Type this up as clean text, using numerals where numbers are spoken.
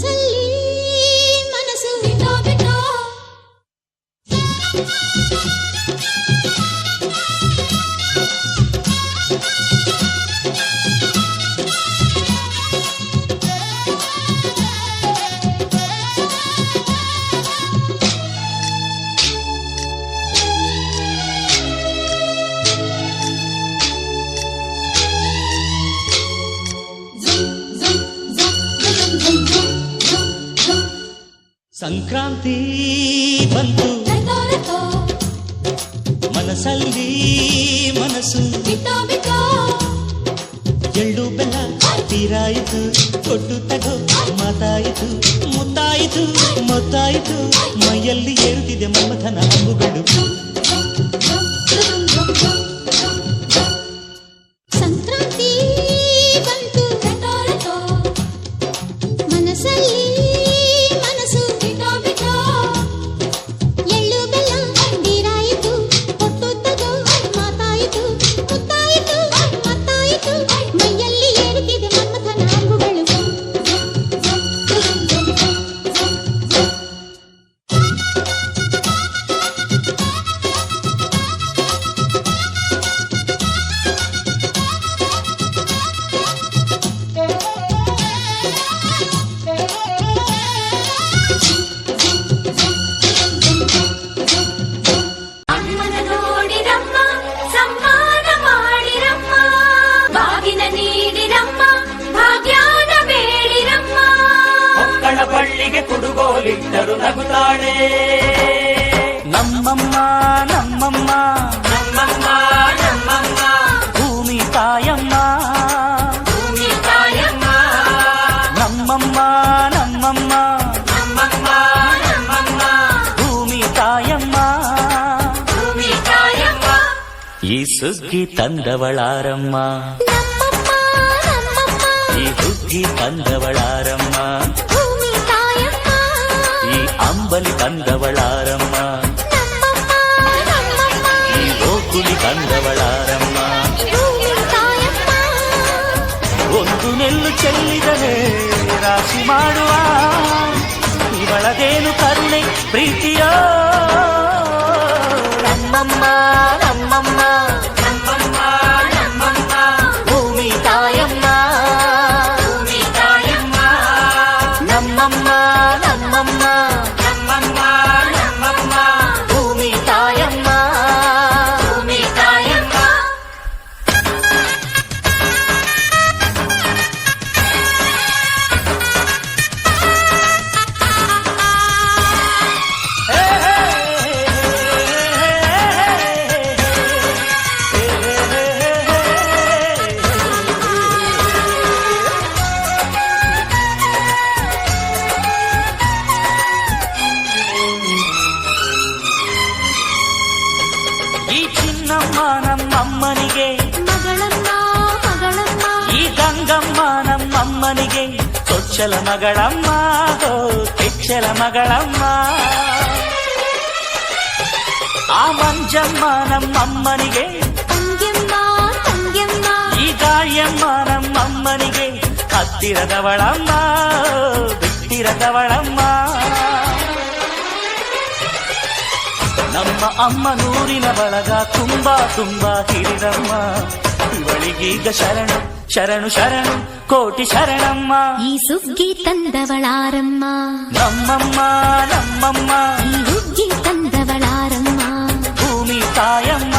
ಮನಸ್ಸಲ್ಲಿ ಮನಸ್ಸು ಬಿಟ್ಟೋ ಬಿಟ್ಟೋ ಸಂಕ್ರಾಂತಿ ಬಂತು ಮನಸ್ಸಲ್ಲಿ ಮನಸ್ಸು ಬಿಟ್ಟೋ ಬಿಟ್ಟೋ ಎಳ್ಳು ಬೆಲ್ಲ ತೀರಾಯಿತು ಕೊಟ್ಟು ತಗೋ ಮಾತಾಯಿತು ಮುತ್ತಾಯಿತು ಮೊತ್ತಾಯಿತು ಮೈಯಲ್ಲಿ ಏರುತ್ತಿದೆ ಮಮಥನ ಹಂಬುಗಳು ಸಂಕ್ರಾಂತಿ ಬಂತು ಮನಸ್ಸಲ್ಲಿ ಮನಸ್ಸು ಬಿಟ್ಟೋ ಬಿಟ್ಟೋ ಎಳ್ಳು ಬೆಲ್ಲ ತೀರಾಯಿತು ಕೊಟ್ಟು ತಗೋ ಮಾತಾಯಿತು ಮುತ್ತಾಯಿತು ಮತ್ತಾಯಿತು ಮೈಯಲ್ಲಿ ಏರುತ್ತಿದೆ ಮನ್ಮಥನ ಹಂಬುಗಳು ಅಮ್ಮನ ನೋಡಿರಮ್ಮ ಸಮ್ಮಾನ ಮಾಡಿರಮ್ಮ ಬಾಗಿನ ನೀಡಿರಮ್ಮ ಭಾಗ್ಯಾನ ಬೇಡಿರಮ್ಮ ಮಕ್ಕಳ ಬಳ್ಳಿಗೆ ಕುಡುಗೋಲಿಟ್ಟರು ನಗುತ್ತಾಳೆ ನಮ್ಮಮ್ಮ ನಮ್ಮಮ್ಮ ನಮ್ಮಮ್ಮ ನಮ್ಮಮ್ಮ ಭೂಮಿ ತಾಯಮ್ಮ ಭೂಮಿ ತಾಯಮ್ಮ ನಮ್ಮಮ್ಮ ನಮ್ಮಮ್ಮ ನಮ್ಮಮ್ಮ ನಮ್ಮಮ್ಮ ಭೂಮಿ ತಾಯಮ್ಮ ಭೂಮಿ ತಾಯಮ್ಮ ಈ ಸುಗ್ಗಿ ತಂದವಳಾರಮ್ಮ ನಮ್ಮಮ್ಮ ನಮ್ಮಮ್ಮ ಈ ಹುಗ್ಗಿ ತಂದವಳಾರಮ್ಮ ಭೂಮಿ ತಾಯಮ್ಮ ಈ ಅಂಬಲಿ ತಂದವಳಾರಮ್ಮ ನಮ್ಮಮ್ಮ ನಮ್ಮಮ್ಮ ಈ ಗೋಕುಲಿ ತಂದವಳಾರಮ್ಮ ಭೂಮಿ ತಾಯಮ್ಮ ಒಂದು ನೆಲ್ಲು ಚೆಲ್ಲಿದರೆ ರಾಶಿ ಮಾಡುವ ಇವಳದೇನು ಕರುಣೆ ಪ್ರೀತಿಯ ನಮ್ಮಮ್ಮ ನಮ್ಮಮ್ಮ ನಮ್ಮಮ್ಮ ನಮ್ಮಮ್ಮ ಭೂಮಿ ತಾಯಮ್ಮ ಭೂಮಿ ತಾಯಮ್ಮ ನಮ್ಮಮ್ಮ ನಮ್ಮಮ್ಮ ನಮ್ಮಮ್ಮ ನಮ್ಮಮ್ಮ ಭೂಮಿ ತಾಯಮ್ಮ ಭೂಮಿ ತಾಯಮ್ಮ ಈ ಚಿನ್ನಮ್ಮ ನಮ್ಮಮ್ಮನಿಗೆ ಮಗಳಮ್ಮ ಮಗಳಮ್ಮ ಈ ಗಂಗಮ್ಮ ನಮ್ಮಮ್ಮನಿಗೆ ಚೊಚ್ಚಲ ಮಗಳಮ್ಮ ಹೋ ಕೆಚ್ಚಲ ಮಗಳಮ್ಮ ಆ ಮಂಜಮ್ಮ ನಮ್ಮಮ್ಮನಿಗೆ ತಂಗ್ಯಮ್ಮ ತಂಗ್ಯಮ್ಮ ಈ ಗಾಳಿಯಮ್ಮ ನಮ್ಮಮ್ಮನಿಗೆ ಹತ್ತಿರದವಳಮ್ಮ ಬಿಟ್ಟಿರದವಳಮ್ಮ ನಮ್ಮ ಅಮ್ಮ ನೂರಿನ ಬಳಗ ತುಂಬಾ ತುಂಬಾ ಹಿರಿದಮ್ಮ ಇವಳಿಗೀಗ ಶರಣು ಶರಣು ಶರಣು ಕೋಟಿ ಶರಣಮ್ಮ ಈ ಸುಗ್ಗಿ ತಂದವಳಾರಮ್ಮ ನಮ್ಮಮ್ಮ ನಮ್ಮಮ್ಮ ಈ ಹುಗ್ಗಿ ತಂದವಳಾರಮ್ಮ ಭೂಮಿ ತಾಯಮ್ಮ